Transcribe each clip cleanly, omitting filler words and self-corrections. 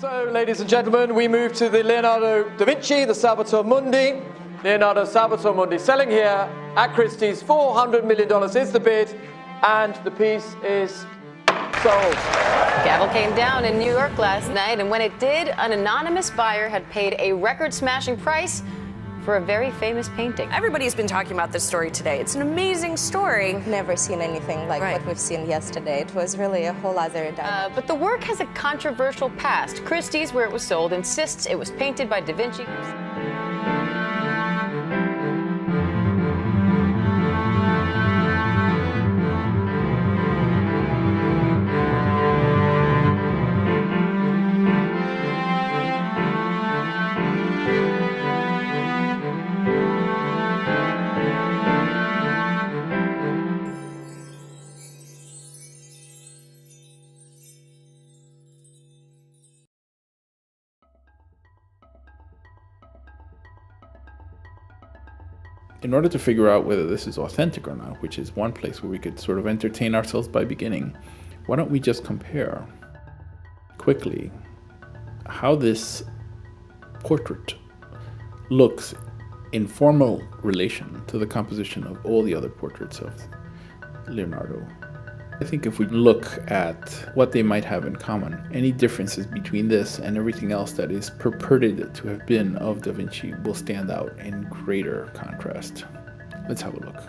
So, ladies and gentlemen, we move to the Leonardo da Vinci, the Salvator Mundi. Leonardo Salvator Mundi selling here at Christie's. $400 million is the bid, and the piece is sold. The gavel came down in New York last night, and when it did, an anonymous buyer had paid a record-smashing price for a very famous painting. Everybody's been talking about this story today. It's an amazing story. We've never seen anything like what we've seen yesterday. It was really a whole other dimension. But the work has a controversial past. Christie's, where it was sold, insists it was painted by Da Vinci. In order to figure out whether this is authentic or not, which is one place where we could sort of entertain ourselves by beginning, why don't we just compare quickly how this portrait looks in formal relation to the composition of all the other portraits of Leonardo. I think if we look at what they might have in common, any differences between this and everything else that is purported to have been of Da Vinci will stand out in greater contrast. Let's have a look.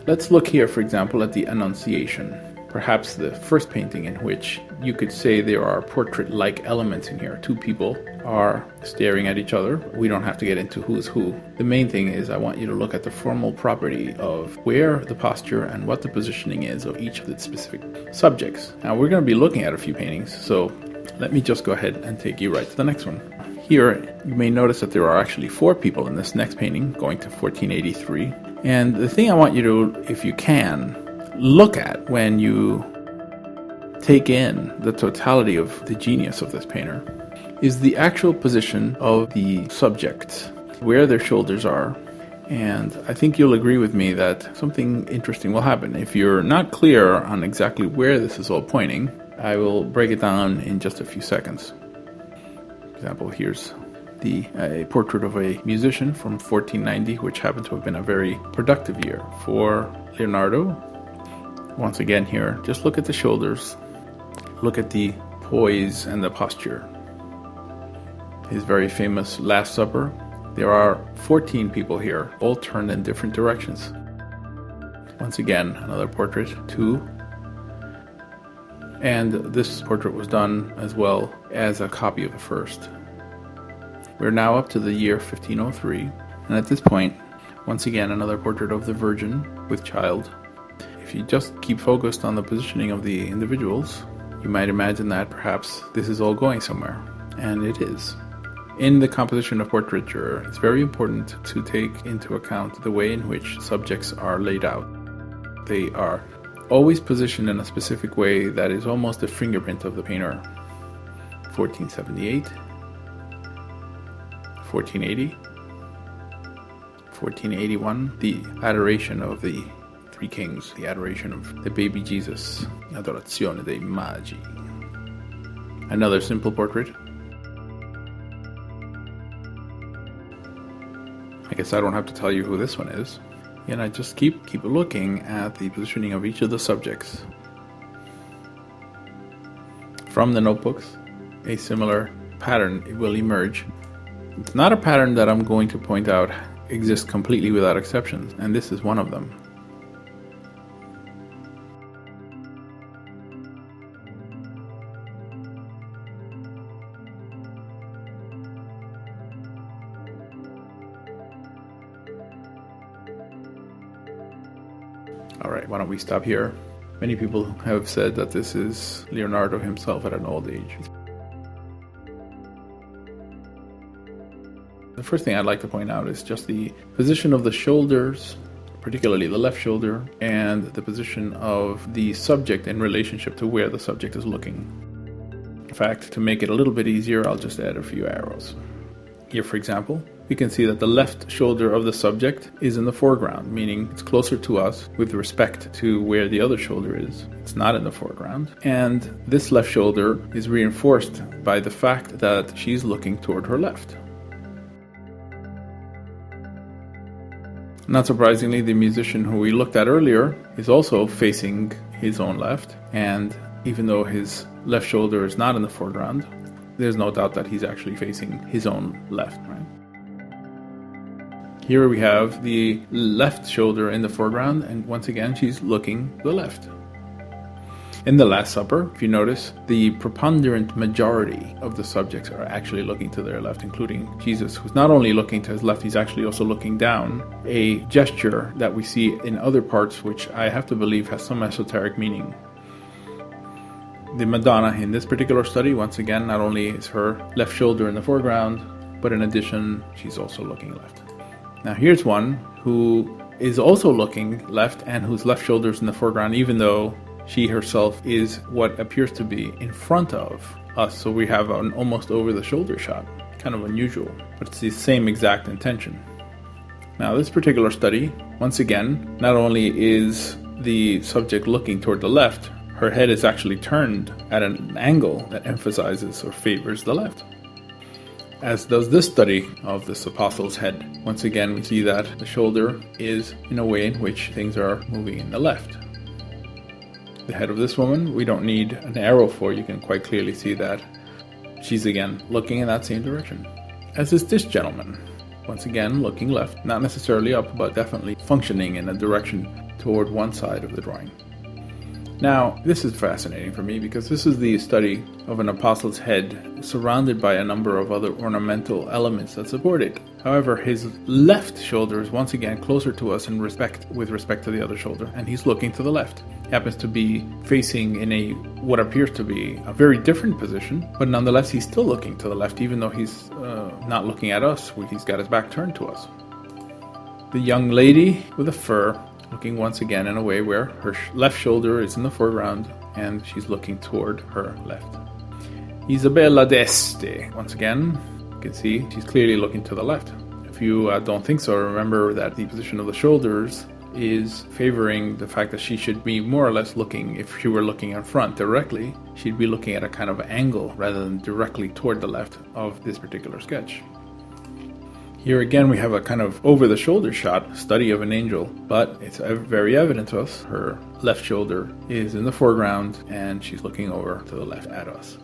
Let's look here, for example, at the Annunciation. Perhaps the first painting in which you could say there are portrait-like elements in here. Two people are staring at each other. We don't have to get into who's who. The main thing is I want you to look at the formal property of where the posture and what the positioning is of each of the specific subjects. Now we're going to be looking at a few paintings, so let me just go ahead and take you right to the next one. Here you may notice that there are actually 4 people in this next painting, going to 1483. And the thing I want you to, if you can, look at when you take in the totality of the genius of this painter is the actual position of the subjects, where their shoulders are. And I think you'll agree with me that something interesting will happen. If you're not clear on exactly where this is all pointing, I will break it down in just a few seconds. For example, here's a portrait of a musician from 1490, which happened to have been a very productive year for Leonardo. Once again here, just look at the shoulders, look at the poise and the posture. His very famous Last Supper. There are 14 people here, all turned in different directions. Once again, another portrait, 2. And this portrait was done as well as a copy of the first. We're now up to the year 1503, and at this point, once again, another portrait of the Virgin with child. If you just keep focused on the positioning of the individuals, you might imagine that perhaps this is all going somewhere, and it is. In the composition of portraiture, it's very important to take into account the way in which subjects are laid out. They are always positioned in a specific way that is almost a fingerprint of the painter. 1478, 1480, 1481, the adoration of the 3 kings, the adoration of the baby Jesus, Adorazione dei Magi. Another simple portrait. I guess I don't have to tell you who this one is. And I just keep looking at the positioning of each of the subjects. From the notebooks, a similar pattern will emerge. It's not a pattern that I'm going to point out exists completely without exceptions, and this is one of them. Alright, why don't we stop here? Many people have said that this is Leonardo himself at an old age. The first thing I'd like to point out is just the position of the shoulders, particularly the left shoulder, and the position of the subject in relationship to where the subject is looking. In fact, to make it a little bit easier, I'll just add a few arrows. Here, for example, we can see that the left shoulder of the subject is in the foreground, meaning it's closer to us with respect to where the other shoulder is. It's not in the foreground. And this left shoulder is reinforced by the fact that she's looking toward her left. Not surprisingly, the musician who we looked at earlier is also facing his own left, and even though his left shoulder is not in the foreground, there's no doubt that he's actually facing his own left, right? Here we have the left shoulder in the foreground, and once again, she's looking to the left. In the Last Supper, if you notice, the preponderant majority of the subjects are actually looking to their left, including Jesus, who's not only looking to his left, he's actually also looking down, a gesture that we see in other parts, which I have to believe has some esoteric meaning. The Madonna in this particular study, once again, not only is her left shoulder in the foreground, but in addition, she's also looking left. Now here's one who is also looking left and whose left shoulder is in the foreground, even though she herself is what appears to be in front of us. So we have an almost over-the-shoulder shot. Kind of unusual, but it's the same exact intention. Now this particular study, once again, not only is the subject looking toward the left, her head is actually turned at an angle that emphasizes or favors the left. As does this study of this apostle's head. Once again, we see that the shoulder is in a way in which things are moving in the left. The head of this woman, we don't need an arrow for. You can quite clearly see that she's again looking in that same direction. As is this gentleman, once again looking left, not necessarily up, but definitely functioning in a direction toward one side of the drawing. Now, this is fascinating for me because this is the study of an apostle's head surrounded by a number of other ornamental elements that support it. However, his left shoulder is once again closer to us with respect to the other shoulder, and he's looking to the left. He happens to be facing in what appears to be a very different position, but nonetheless he's still looking to the left, even though he's not looking at us. He's got his back turned to us. The young lady with a fur, looking once again in a way where her left shoulder is in the foreground and she's looking toward her left. Isabella d'Este, once again, you can see she's clearly looking to the left. If you don't think so, remember that the position of the shoulders is favoring the fact that she should be more or less looking, if she were looking in front directly, she'd be looking at a kind of angle rather than directly toward the left of this particular sketch. Here again we have a kind of over-the-shoulder shot, study of an angel, but it's very evident to us. Her left shoulder is in the foreground and she's looking over to the left at us.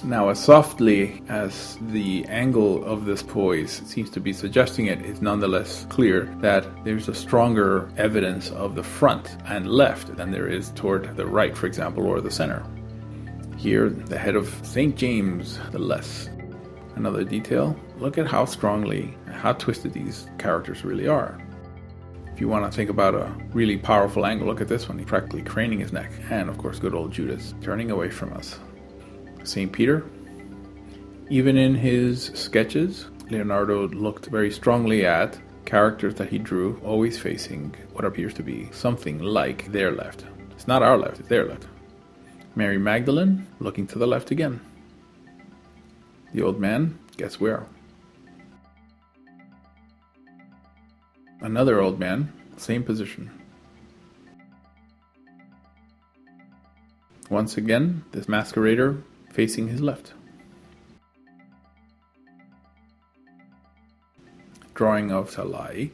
Now, as softly as the angle of this poise seems to be suggesting it, it's nonetheless clear that there's a stronger evidence of the front and left than there is toward the right, for example, or the center. Here, the head of St. James the Less. Another detail, look at how strongly, how twisted these characters really are. If you want to think about a really powerful angle, look at this one. He's practically craning his neck. And of course, good old Judas, turning away from us. St. Peter, even in his sketches, Leonardo looked very strongly at characters that he drew, always facing what appears to be something like their left. It's not our left, it's their left. Mary Magdalene, looking to the left again. The old man, guess where? Another old man, same position. Once again, this masquerader facing his left. Drawing of Salai.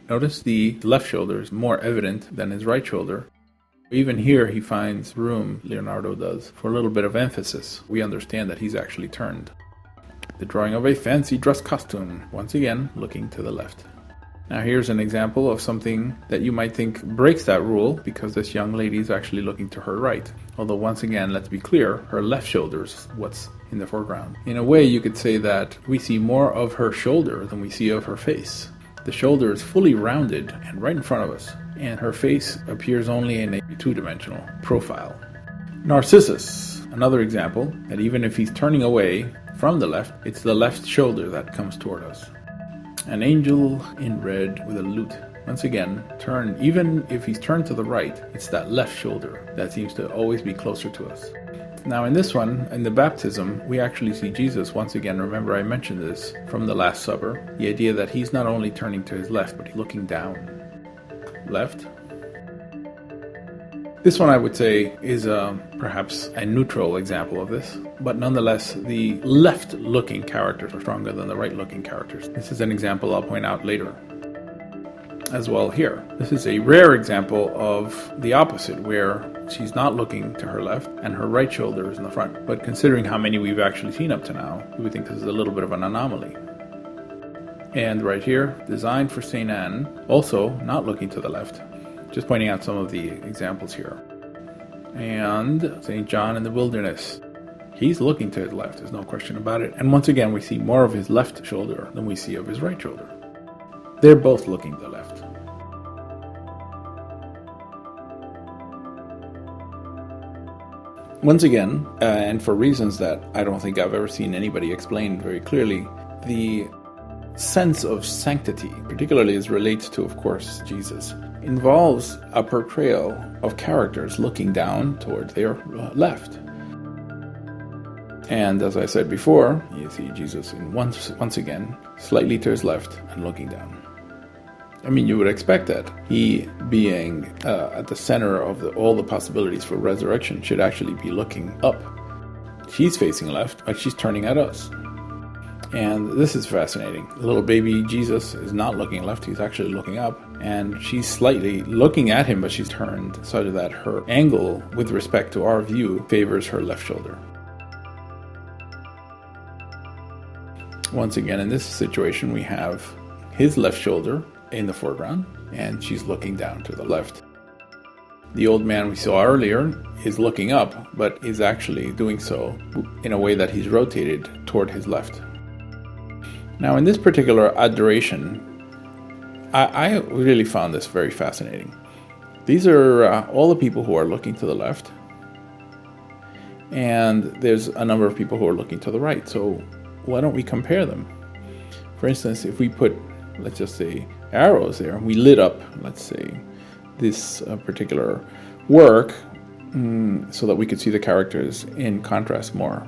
Notice the left shoulder is more evident than his right shoulder. Even here he finds room, Leonardo does, for a little bit of emphasis. We understand that he's actually turned. The drawing of a fancy dress costume, once again looking to the left. Now here's an example of something that you might think breaks that rule, because this young lady is actually looking to her right. Although once again, let's be clear, her left shoulder is what's in the foreground. In a way, you could say that we see more of her shoulder than we see of her face. The shoulder is fully rounded and right in front of us, and her face appears only in a two-dimensional profile. Narcissus, another example, that even if he's turning away from the left, it's the left shoulder that comes toward us. An angel in red with a lute. Once again, even if he's turned to the right, it's that left shoulder that seems to always be closer to us. Now in this one, in the baptism, we actually see Jesus once again. Remember, I mentioned this from the Last Supper. The idea that he's not only turning to his left, but looking down. Left. This one I would say is perhaps a neutral example of this, but nonetheless, the left-looking characters are stronger than the right-looking characters. This is an example I'll point out later as well here. This is a rare example of the opposite, where she's not looking to her left and her right shoulder is in the front. But considering how many we've actually seen up to now, we would think this is a little bit of an anomaly. And right here, designed for St. Anne, also not looking to the left. Just pointing out some of the examples here. And St. John in the wilderness. He's looking to his left, there's no question about it. And once again, we see more of his left shoulder than we see of his right shoulder. They're both looking to the left. Once again, and for reasons that I don't think I've ever seen anybody explain very clearly, the sense of sanctity, particularly as relates to, of course, Jesus, involves a portrayal of characters looking down towards their left. And as I said before, you see Jesus once again slightly to his left and looking down. I mean, you would expect that. He, being at the center of all the possibilities for resurrection, should actually be looking up. She's facing left, but she's turning at us. And this is fascinating. The little baby Jesus is not looking left, he's actually looking up. And she's slightly looking at him, but she's turned so that her angle, with respect to our view, favors her left shoulder. Once again, in this situation, we have his left shoulder in the foreground, and she's looking down to the left. The old man we saw earlier is looking up, but is actually doing so in a way that he's rotated toward his left. Now, in this particular adoration, I really found this very fascinating. These are all the people who are looking to the left, and there's a number of people who are looking to the right. So why don't we compare them? For instance, if we put, let's just say, arrows there, we lit up, let's say, this particular work so that we could see the characters in contrast more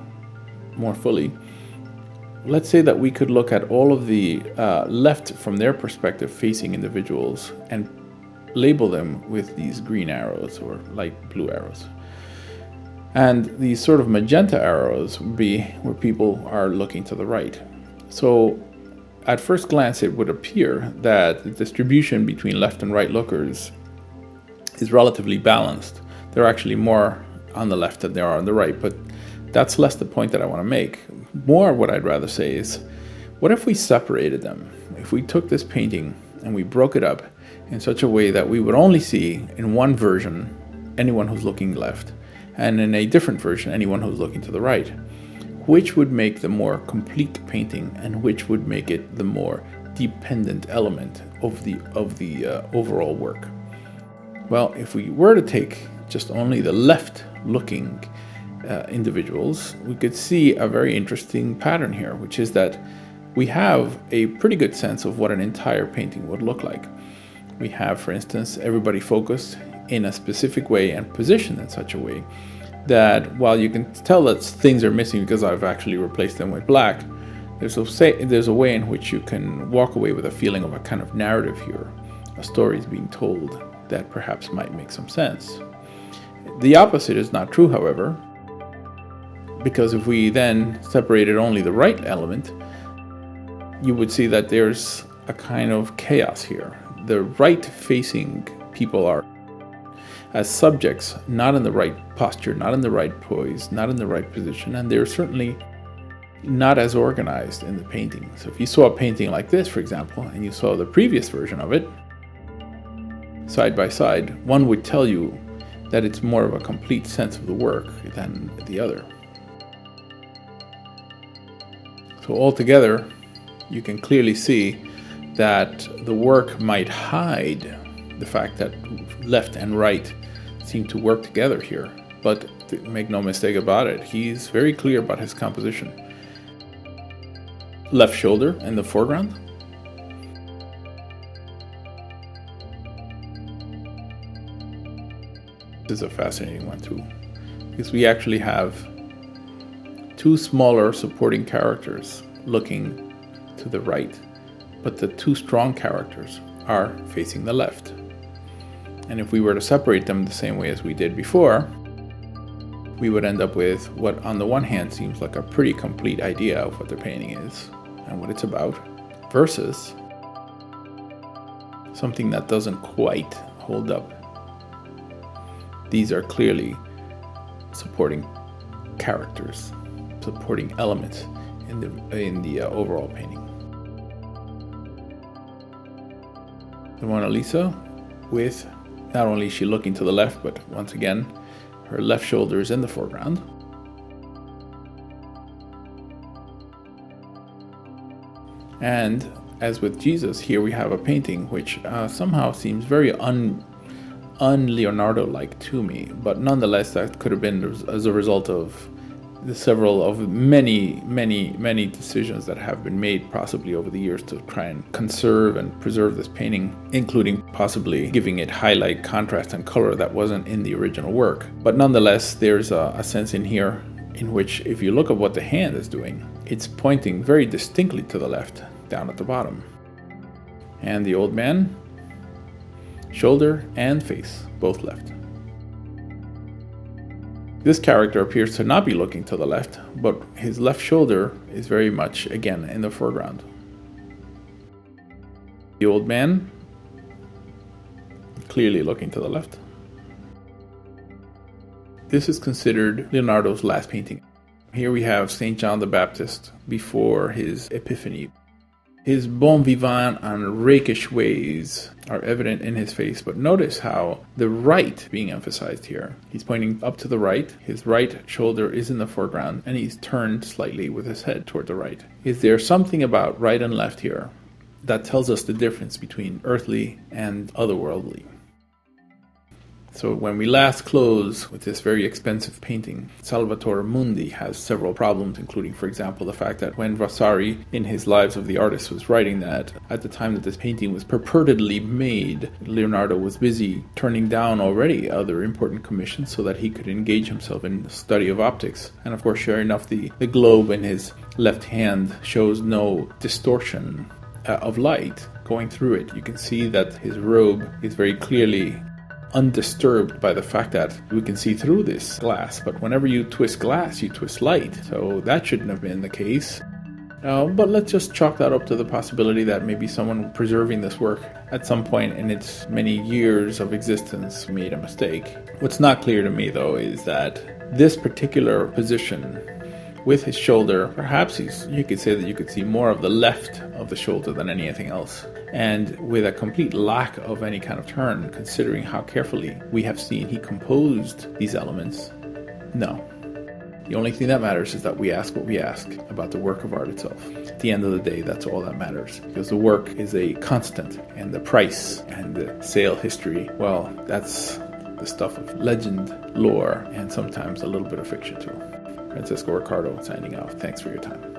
fully. Let's say that we could look at all of the left from their perspective facing individuals and label them with these green arrows or light blue arrows. And these sort of magenta arrows would be where people are looking to the right. So at first glance, it would appear that the distribution between left and right lookers is relatively balanced. They're actually more on the left than they are on the right, but that's less the point that I want to make. More what I'd rather say is, what if we separated them? If we took this painting and we broke it up in such a way that we would only see in one version anyone who's looking left, and in a different version anyone who's looking to the right. Which would make the more complete painting, and which would make it the more dependent element of the overall work? Well, if we were to take just only the left-looking individuals, we could see a very interesting pattern here, which is that we have a pretty good sense of what an entire painting would look like. We have, for instance, everybody focused in a specific way and positioned in such a way that while you can tell that things are missing because I've actually replaced them with black, there's a way in which you can walk away with a feeling of a kind of narrative here. A story is being told that perhaps might make some sense. The opposite is not true, however, because if we then separated only the right element, you would see that there's a kind of chaos here. The right-facing people are as subjects, not in the right posture, not in the right poise, not in the right position, and they're certainly not as organized in the painting. So if you saw a painting like this, for example, and you saw the previous version of it, side by side, one would tell you that it's more of a complete sense of the work than the other. So altogether, you can clearly see that the work might hide the fact that left and right seem to work together here. But make no mistake about it, he's very clear about his composition. Left shoulder in the foreground. This is a fascinating one to because we actually have two smaller supporting characters looking to the right, but the two strong characters are facing the left. And if we were to separate them the same way as we did before, we would end up with what on the one hand seems like a pretty complete idea of what the painting is and what it's about, versus something that doesn't quite hold up. These are clearly supporting characters, supporting elements in the overall painting. The Mona Lisa, with not only is she looking to the left, but once again, her left shoulder is in the foreground. And as with Jesus, here we have a painting which somehow seems very un-Leonardo-like to me, but nonetheless that could have been as a result of many decisions that have been made possibly over the years to try and conserve and preserve this painting, including possibly giving it highlight, contrast, and color that wasn't in the original work. But nonetheless, there's a sense in here in which, if you look at what the hand is doing, it's pointing very distinctly to the left, down at the bottom. And the old man, shoulder and face, both left. This character appears to not be looking to the left, but his left shoulder is very much, again, in the foreground. The old man, clearly looking to the left. This is considered Leonardo's last painting. Here we have St. John the Baptist before his epiphany. His bon vivant and rakish ways are evident in his face, but notice how the right being emphasized here. He's pointing up to the right, his right shoulder is in the foreground, and he's turned slightly with his head toward the right. Is there something about right and left here that tells us the difference between earthly and otherworldly? So when we last close with this very expensive painting, Salvator Mundi has several problems, including, for example, the fact that when Vasari, in his Lives of the Artists, was writing that at the time that this painting was purportedly made, Leonardo was busy turning down already other important commissions so that he could engage himself in the study of optics. And of course, sure enough, the globe in his left hand shows no distortion of light going through it. You can see that his robe is very clearly undisturbed by the fact that we can see through this glass, but whenever you twist glass, you twist light, so that shouldn't have been the case. But let's just chalk that up to the possibility that maybe someone preserving this work at some point in its many years of existence made a mistake. What's not clear to me, though, is that this particular position with his shoulder, perhaps you could say that you could see more of the left of the shoulder than anything else. And with a complete lack of any kind of turn, considering how carefully we have seen he composed these elements, no. The only thing that matters is that we ask what we ask about the work of art itself. At the end of the day, that's all that matters, because the work is a constant, and the price and the sale history, well, that's the stuff of legend, lore, and sometimes a little bit of fiction too. Francisco Ricardo signing off. Thanks for your time.